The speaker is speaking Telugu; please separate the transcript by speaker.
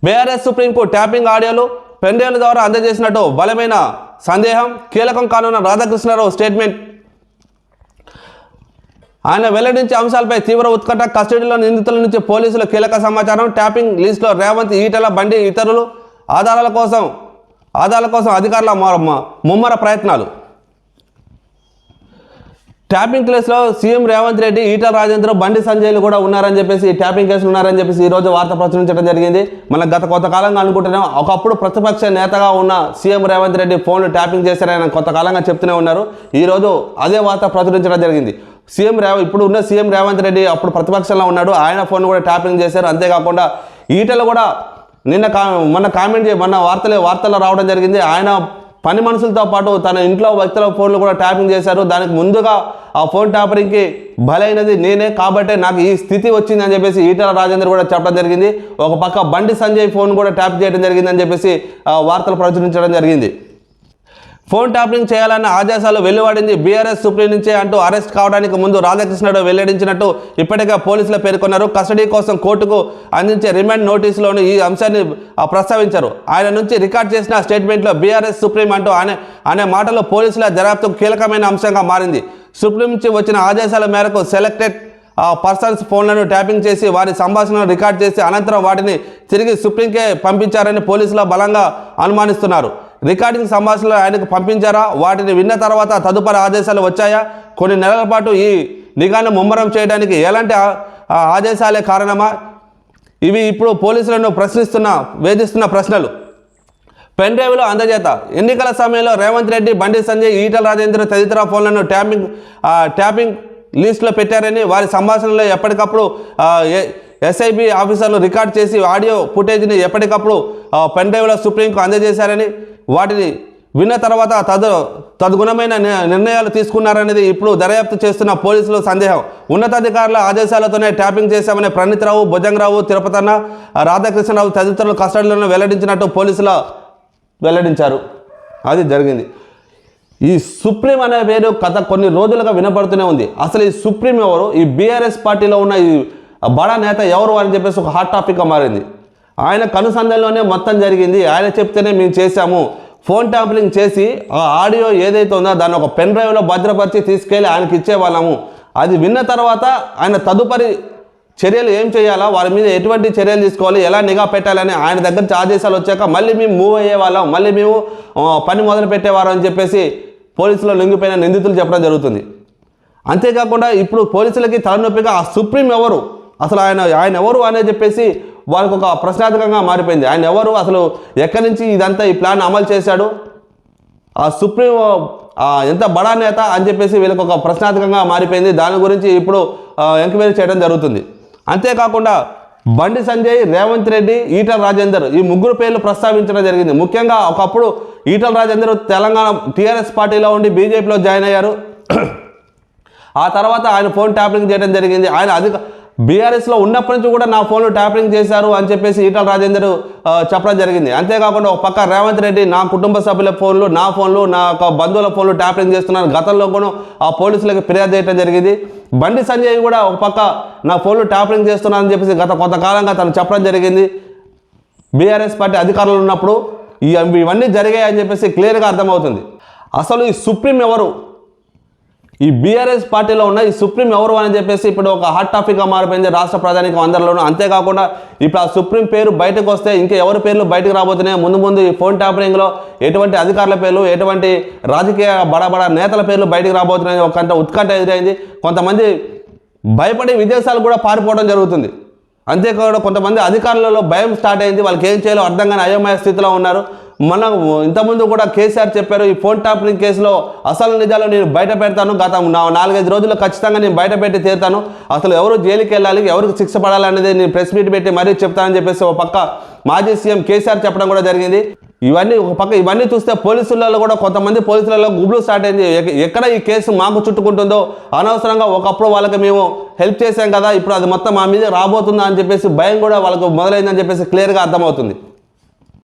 Speaker 1: బీఆర్ఎస్ సుప్రీంకు ట్యాపింగ్ ఆడియోలు పెన్డ్రైవ్ల ద్వారా అందజేసినట్టు బలమైన సందేహం. కీలకం కానున్న రాధాకృష్ణారావు స్టేట్మెంట్. ఆయన వెల్లడించే అంశాలపై తీవ్ర ఉత్కంఠ. కస్టడీలో నిందితుల నుంచి పోలీసులు కీలక సమాచారం. ట్యాపింగ్ లిస్టులో రేవంత్, ఈటెల, బండి ఇతరులు. ఆధారాల కోసం అధికారుల ముమ్మర ప్రయత్నాలు. ట్యాపింగ్ కేసులో సీఎం రేవంత్ రెడ్డి, ఈటెల రాజేంద్ర, బండి సంజయ్లు కూడా ఉన్నారని చెప్పేసి, ట్యాపింగ్ కేసులు ఉన్నారని చెప్పేసి ఈరోజు వార్త ప్రచురించడం జరిగింది. మనం గత కొంతకాలంగా అనుకుంటున్నాం, ఒకప్పుడు ప్రతిపక్ష నేతగా ఉన్న సీఎం రేవంత్ రెడ్డి ఫోన్లు ట్యాపింగ్ చేశారని కొంతకాలంగా చెప్తూనే ఉన్నారు. ఈరోజు అదే వార్త ప్రచురించడం జరిగింది. ఇప్పుడు ఉన్న సీఎం రేవంత్ రెడ్డి అప్పుడు ప్రతిపక్షంలో ఉన్నాడు, ఆయన ఫోన్ కూడా ట్యాపింగ్ చేశారు. అంతేకాకుండా ఈటెలు కూడా మొన్న వార్తల్లో రావడం జరిగింది. ఆయన పని మనుషులతో పాటు తన ఇంట్లో వ్యక్తుల ఫోన్లు కూడా ట్యాపింగ్ చేశారు. దానికి ముందుగా ఆ ఫోన్ ట్యాపరింగ్కి బలైనది నేనే, కాబట్టి నాకు ఈ స్థితి వచ్చింది అని చెప్పేసి ఈటెల రాజేంద్ర కూడా చెప్పడం జరిగింది. ఒక పక్క బండి సంజయ్ ఫోన్ కూడా ట్యాప్ చేయడం జరిగిందని చెప్పేసి వార్తలు ప్రచురించడం జరిగింది. ఫోన్ ట్యాపింగ్ చేయాలన్న ఆదేశాలు వెలువడింది బీఆర్ఎస్ సుప్రీం నుంచే అంటూ అరెస్ట్ కావడానికి ముందు రాధాకృష్ణరావు వెల్లడించినట్టు ఇప్పటికే పోలీసులు పేర్కొన్నారు. కస్టడీ కోసం కోర్టుకు అందించే రిమాండ్ నోటీసులోని ఈ అంశాన్ని ప్రస్తావించారు. ఆయన నుంచి రికార్డ్ చేసిన స్టేట్మెంట్లో బీఆర్ఎస్ సుప్రీం అంటూ అనే మాటలు పోలీసుల దర్యాప్తుకు కీలకమైన అంశంగా మారింది. సుప్రీం నుంచి వచ్చిన ఆదేశాల మేరకు సెలెక్టెడ్ పర్సన్స్ ఫోన్లను ట్యాపింగ్ చేసి వారి సంభాషణను రికార్డ్ చేసి అనంతరం వాటిని తిరిగి సుప్రీంకే పంపించారని పోలీసులు బలంగా అనుమానిస్తున్నారు. రికార్డింగ్ సంభాషణలు ఆయనకు పంపించారా, వాటిని విన్న తర్వాత తదుపరి ఆదేశాలు వచ్చాయా, కొన్ని నెలల పాటు ఈ నిఘాను ముమ్మరం చేయడానికి ఎలాంటి ఆదేశాలే కారణమా, ఇవి ఇప్పుడు పోలీసులను వేధిస్తున్న ప్రశ్నలు. పెన్ డ్రైవ్లో అందజేత. ఎన్నికల సమయంలో రేవంత్ రెడ్డి, బండి సంజయ్, ఈటెల రాజేంద్ర తదితర ఫోన్లను ట్యాపింగ్ లిస్టులో పెట్టారని, వారి సంభాషణలో ఎప్పటికప్పుడు ఎస్ఐబి ఆఫీసర్లు రికార్డ్ చేసి ఆడియో ఫుటేజ్ని ఎప్పటికప్పుడు పెన్ డ్రైవ్లో సుప్రీంకు అందజేశారని, వాటిని విన్న తర్వాత తదుగుణమైన నిర్ణయాలు తీసుకున్నారనేది ఇప్పుడు దర్యాప్తు చేస్తున్న పోలీసులు సందేహం. ఉన్నతాధికారుల ఆదేశాలతోనే ట్యాపింగ్ చేశామని ప్రణీత్రావు, భుజంగరావు, తిరుపతన్న, రాధాకృష్ణరావు తదితరులు కస్టడీలను వెల్లడించినట్టు పోలీసులు వెల్లడించారు. అది జరిగింది. ఈ సుప్రీం అనే పేరు కథ కొన్ని రోజులుగా వినపడుతూనే ఉంది. అసలు ఈ సుప్రీం ఎవరు, ఈ బీఆర్ఎస్ పార్టీలో ఉన్న ఈ బడా నేత ఎవరు అని చెప్పేసి ఒక హాట్ టాపిక్గా మారింది. ఆయన కనుసంధంలోనే మొత్తం జరిగింది. ఆయన చెప్తేనే మేము చేశాము. ఫోన్ ట్యాపింగ్ చేసి ఆ ఆడియో ఏదైతే ఉందో దాన్ని ఒక పెన్ డ్రైవ్లో భద్రపరిచి తీసుకెళ్ళి ఆయనకి ఇచ్చేవాళ్ళము. అది విన్న తర్వాత ఆయన తదుపరి చర్యలు ఏం చేయాలా, వారి మీద ఎటువంటి చర్యలు తీసుకోవాలి, ఎలా నిఘా పెట్టాలని ఆయన దగ్గర నుంచి ఆదేశాలు వచ్చాక మళ్ళీ మేము మూవ్ అయ్యేవాళ్ళం, మళ్ళీ మేము పని మొదలు పెట్టేవారు అని చెప్పేసి పోలీసులు లొంగిపోయిన నిందితులు చెప్పడం జరుగుతుంది. అంతేకాకుండా ఇప్పుడు పోలీసులకి తలనొప్పిగా ఆ సుప్రీం ఎవరు, అసలు ఆయన ఎవరు అనేది చెప్పేసి వాళ్ళకు ఒక ప్రశ్నార్థకంగా మారిపోయింది. ఆయన ఎవరు, అసలు ఎక్కడి నుంచి ఇదంతా ఈ ప్లాన్ అమలు చేశాడు, ఆ సుప్రీం ఎంత బడా నేత అని చెప్పేసి వీళ్ళకి ఒక ప్రశ్నార్థకంగా మారిపోయింది. దాని గురించి ఇప్పుడు ఎంక్వైరీ చేయడం జరుగుతుంది. అంతేకాకుండా బండి సంజయ్, రేవంత్ రెడ్డి, ఈటెల రాజేందర్ ఈ ముగ్గురు పేర్లు ప్రస్తావించడం జరిగింది. ముఖ్యంగా ఒకప్పుడు ఈటెల రాజేందర్ తెలంగాణ టీఆర్ఎస్ పార్టీలో ఉండి బీజేపీలో జాయిన్ అయ్యారు. ఆ తర్వాత ఆయన ఫోన్ ట్యాపింగ్ చేయడం జరిగింది. ఆయన బీఆర్ఎస్లో ఉన్నప్పటి నుంచి కూడా నా ఫోన్లు ట్యాపింగ్ చేశారు అని చెప్పేసి ఈటెల రాజేందర్ చెప్పడం జరిగింది. అంతేకాకుండా ఒక పక్క రేవంత్ రెడ్డి నా కుటుంబ సభ్యుల ఫోన్లు, నా ఫోన్లు, నా బంధువుల ఫోన్లు ట్యాపింగ్ చేస్తున్నాను గతంలో కూడా ఆ పోలీసులకు ఫిర్యాదు చేయడం జరిగింది. బండి సంజయ్ కూడా ఒక పక్క నా ఫోన్లు ట్యాపింగ్ చేస్తున్నానని చెప్పేసి గత కొంతకాలంగా తను చెప్పడం జరిగింది. బీఆర్ఎస్ పార్టీ అధికారులు ఉన్నప్పుడు ఇవన్నీ జరిగాయని చెప్పేసి క్లియర్గా అర్థమవుతుంది. అసలు ఈ సుప్రీం ఎవరు, ఈ బీఆర్ఎస్ పార్టీలో ఉన్న ఈ సుప్రీం ఎవరు అని చెప్పేసి ఇప్పుడు ఒక హాట్ టాపిక్గా మారిపోయింది రాష్ట్ర ప్రధానికం అందరిలోనూ. అంతేకాకుండా ఇప్పుడు ఆ సుప్రీం పేరు బయటకు వస్తే ఇంకా ఎవరి పేర్లు బయటకు రాబోతున్నాయి, ముందు ఈ ఫోన్ ట్యాపరింగ్లో ఎటువంటి అధికారుల పేర్లు, ఎటువంటి రాజకీయ బడా నేతల పేర్లు బయటకు రాబోతున్నాయి ఒక ఉత్కంఠ ఎదురైంది. కొంతమంది భయపడి విదేశాలు కూడా పారిపోవడం జరుగుతుంది. అంతేకాకుండా కొంతమంది అధికారులలో భయం స్టార్ట్ అయింది, వాళ్ళకి ఏం చేయాలో అర్థం కాని అయోమయ స్థితిలో ఉన్నారు. మనం ఇంతకుముందు కూడా కేసీఆర్ చెప్పారు, ఈ ఫోన్ ట్యాపింగ్ కేసులో అసలు నిజాలు నేను బయట పెడతాను, గత 4-5 రోజుల్లో ఖచ్చితంగా నేను బయట పెట్టి తీరుతాను, అసలు ఎవరు జైలుకి వెళ్ళాలి, ఎవరికి శిక్ష పడాలనేది నేను ప్రెస్ మీట్ పెట్టి మరీ చెప్తానని చెప్పేసి ఒక పక్క మాజీ సీఎం కేసీఆర్ చెప్పడం కూడా జరిగింది. ఇవన్నీ చూస్తే పోలీసులలో కూడా కొంతమంది పోలీసులలో గుబులు స్టార్ట్ అయింది. ఎక్కడ ఈ కేసు మాకు చుట్టుకుంటుందో, అనవసరంగా ఒకప్పుడు వాళ్ళకి మేము హెల్ప్ చేశాం కదా, ఇప్పుడు అది మొత్తం మా మీద రాబోతుందా అని చెప్పేసి భయం కూడా వాళ్ళకు మొదలైందని చెప్పేసి క్లియర్గా అర్థమవుతుంది.